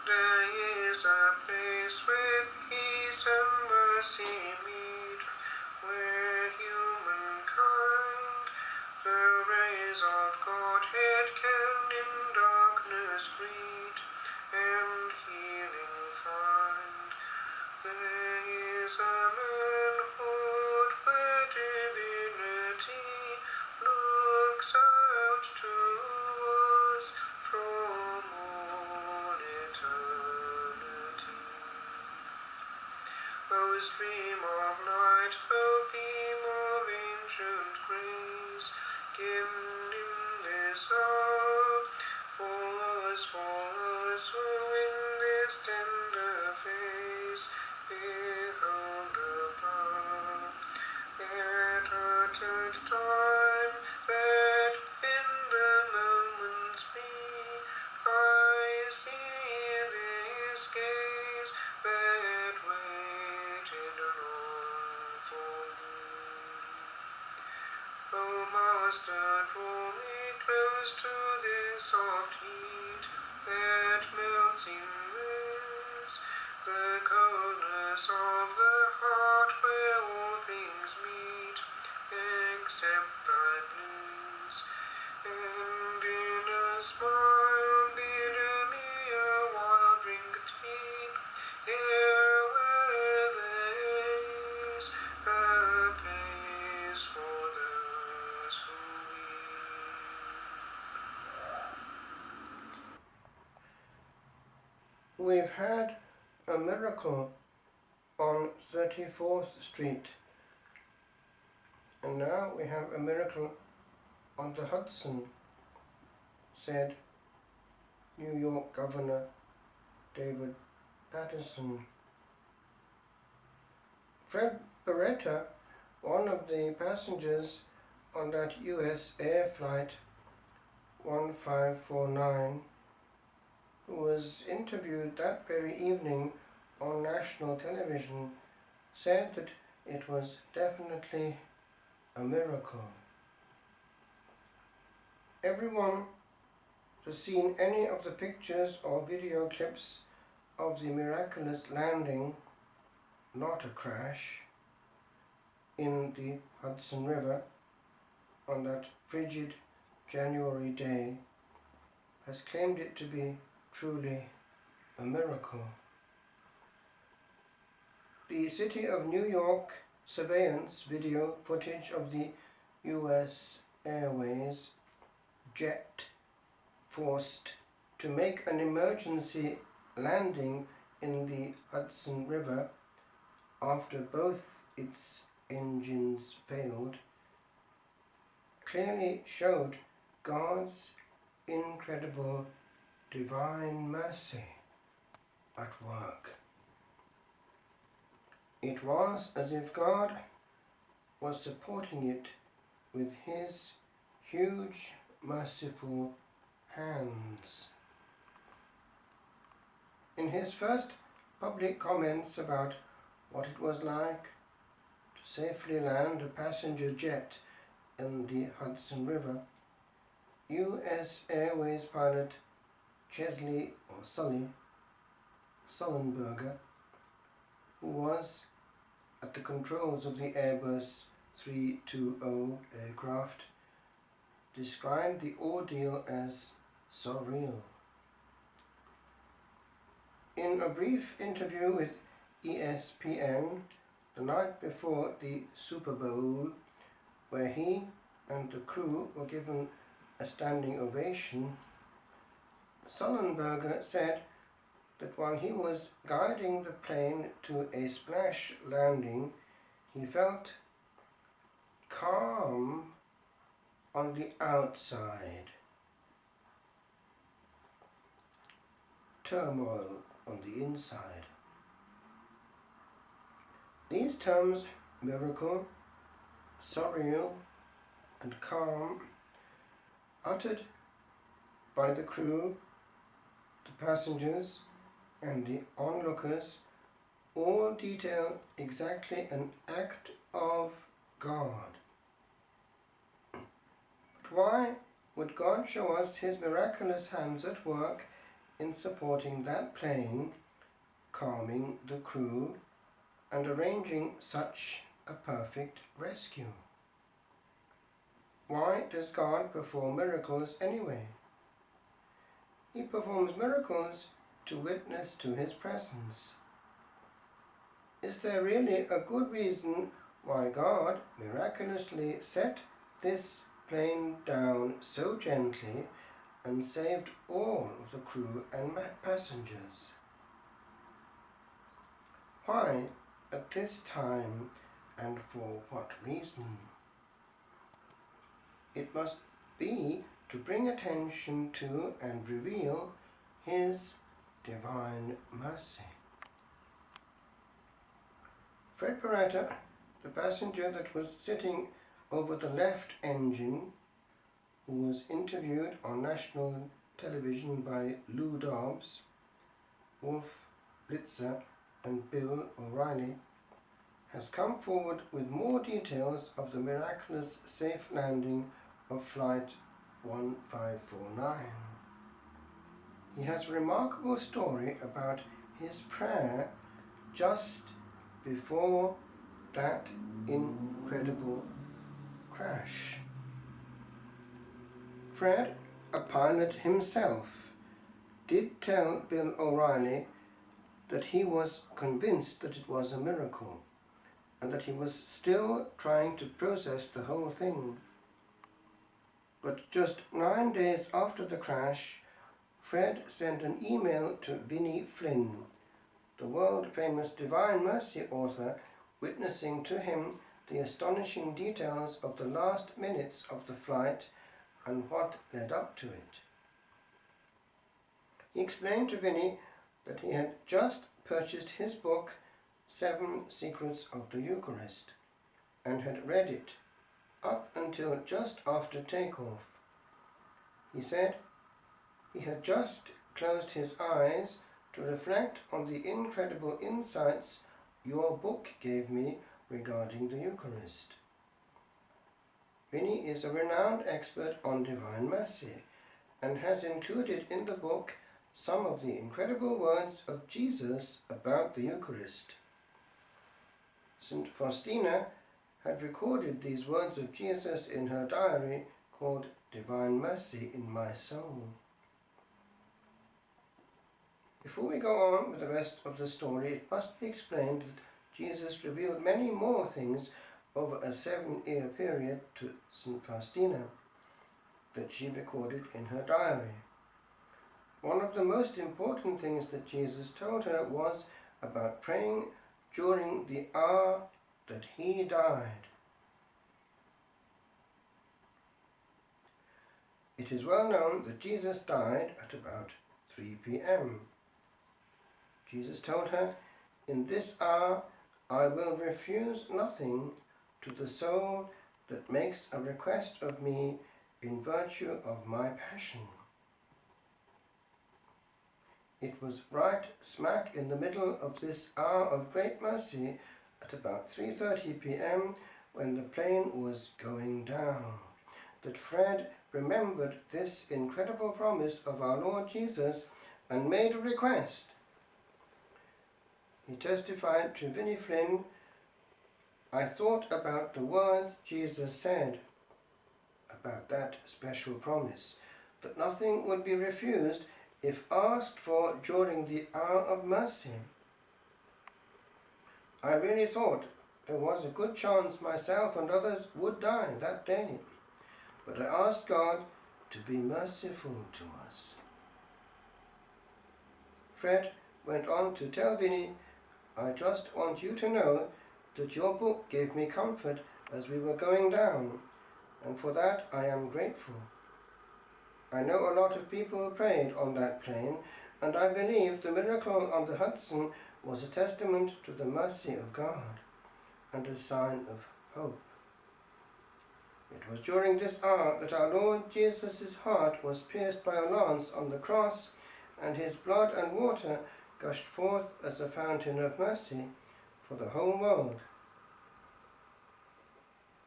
There is a place where peace and mercy meet, where humankind the rays of Godhead can in darkness greet, and healing find. There is a manhood where divinity looks out to us from all eternity. O stream of light, O beam of ancient grace, given in this hour, for us who in this tender face behold the power that uttered time, that in the moments be. I see this gaze that waited long for me. O Master, draw me close to this soft heat that melts in this, the coldness of the heart where all things meet, except thy bliss. And in a smile bid me a while drink deep, here where there is a place for those who weep. We've had a miracle on 34th Street, and now we have a miracle on the Hudson, said New York Governor David Paterson. Fred Beretta, one of the passengers on that US Air Flight 1549, who was interviewed that very evening on national television, said that it was definitely a miracle. Everyone who's seen any of the pictures or video clips of the miraculous landing, not a crash, in the Hudson River on that frigid January day has claimed it to be truly a miracle. The City of New York surveillance video footage of the US Airways jet forced to make an emergency landing in the Hudson River after both its engines failed clearly showed God's incredible divine mercy at work. It was as if God was supporting it with His huge, merciful hands. In his first public comments about what it was like to safely land a passenger jet in the Hudson River, US Airways pilot Chesley or Sully Sullenberger, who was at the controls of the Airbus 320 aircraft, described the ordeal as surreal. In a brief interview with ESPN the night before the Super Bowl, where he and the crew were given a standing ovation, Sullenberger said that while he was guiding the plane to a splash landing, he felt calm on the outside, turmoil on the inside. These terms, miracle, surreal, and calm, uttered by the crew, the passengers, and the onlookers, all detail exactly an act of God. But why would God show us His miraculous hands at work in supporting that plane, calming the crew, and arranging such a perfect rescue? Why does God perform miracles anyway? He performs miracles to witness to His presence. Is there really a good reason why God miraculously set this plane down so gently and saved all of the crew and passengers? Why at this time, and for what reason? It must be to bring attention to and reveal His divine mercy. Fred Beretta, the passenger that was sitting over the left engine, who was interviewed on national television by Lou Dobbs, Wolf Blitzer and Bill O'Reilly, has come forward with more details of the miraculous safe landing of Flight 1549. He has a remarkable story about his prayer just before that incredible crash. Fred, a pilot himself, did tell Bill O'Reilly that he was convinced that it was a miracle and that he was still trying to process the whole thing. But just 9 days after the crash, Fred sent an email to Vinnie Flynn, the world-famous Divine Mercy author, witnessing to him the astonishing details of the last minutes of the flight and what led up to it. He explained to Vinnie that he had just purchased his book, 7 Secrets of the Eucharist, and had read it up until just after takeoff. He said he had just closed his eyes to reflect on the incredible insights your book gave me regarding the Eucharist. Vinnie is a renowned expert on Divine Mercy and has included in the book some of the incredible words of Jesus about the Eucharist. St. Faustina had recorded these words of Jesus in her diary called Divine Mercy in My Soul. Before we go on with the rest of the story, it must be explained that Jesus revealed many more things over a 7-year period to St. Faustina that she recorded in her diary. One of the most important things that Jesus told her was about praying during the hour that He died. It is well known that Jesus died at about 3 p.m. Jesus told her, "In this hour I will refuse nothing to the soul that makes a request of me in virtue of my passion." It was right smack in the middle of this hour of great mercy at about 3:30 p.m. when the plane was going down that Fred remembered this incredible promise of our Lord Jesus and made a request. He testified to Vinnie Flynn, "I thought about the words Jesus said about that special promise, that nothing would be refused if asked for during the hour of mercy. I really thought there was a good chance myself and others would die that day, but I asked God to be merciful to us." Fred went on to tell Vinnie, "I just want you to know that your book gave me comfort as we were going down, and for that I am grateful. I know a lot of people prayed on that plane, and I believe the miracle on the Hudson was a testament to the mercy of God and a sign of hope. It was during this hour that our Lord Jesus' heart was pierced by a lance on the cross, and His blood and water gushed forth as a fountain of mercy for the whole world."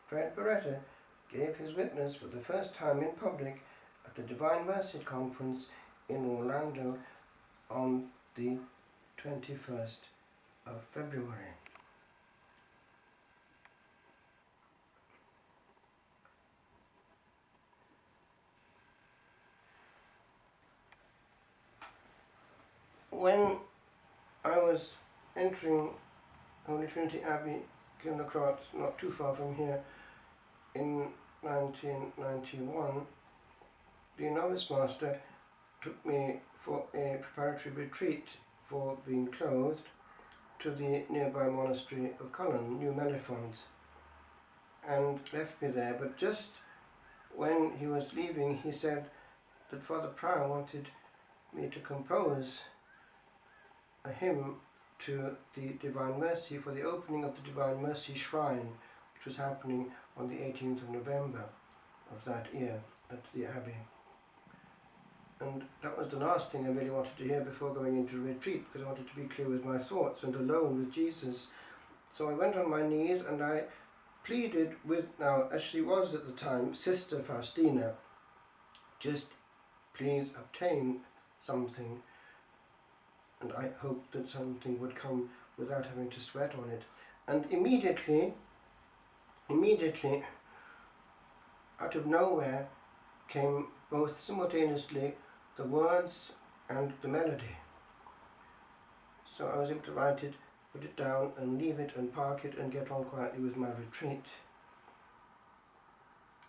Fred Beretta gave his witness for the first time in public at the Divine Mercy Conference in Orlando on the 21st of February. When I was entering Holy Trinity Abbey, Kilnacroft, not too far from here, in 1991, the novice master took me for a preparatory retreat for being clothed to the nearby monastery of Cullen, New Mellifont, and left me there. But just when he was leaving, he said that Father Prior wanted me to compose a hymn to the Divine Mercy for the opening of the Divine Mercy Shrine, which was happening on the 18th of November of that year at the Abbey. And that was the last thing I really wanted to hear before going into retreat, because I wanted to be clear with my thoughts and alone with Jesus. So I went on my knees and I pleaded with, now as she was at the time, Sister Faustina, just please obtain something, and I hoped that something would come without having to sweat on it. And immediately, out of nowhere came both simultaneously the words and the melody. So I was able to write it, put it down and leave it and park it and get on quietly with my retreat.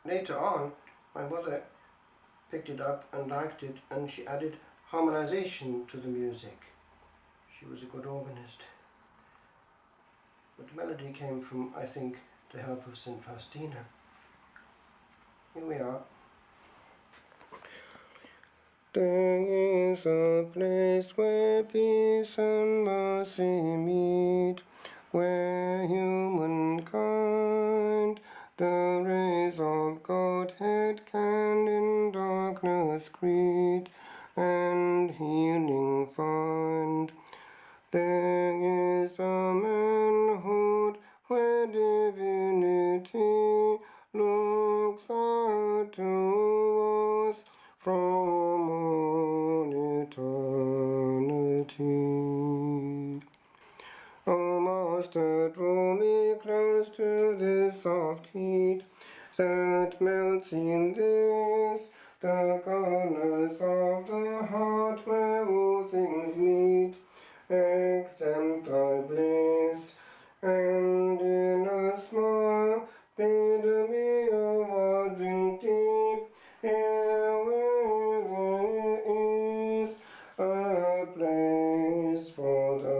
Later on, my mother picked it up and liked it, and she added harmonization to the music. She was a good organist. But the melody came from, I think, the help of St. Faustina. Here we are. There is a place where peace and mercy meet, where humankind the rays of Godhead can in darkness greet, and healing find. There is a manhood where divinity looks out to us from all eternity. O Master, draw me close to this soft heat that melts in this, the corners of the heart where all things meet. Exempt thy bliss, and in a smile bid me a drink deep, here where there is a place for the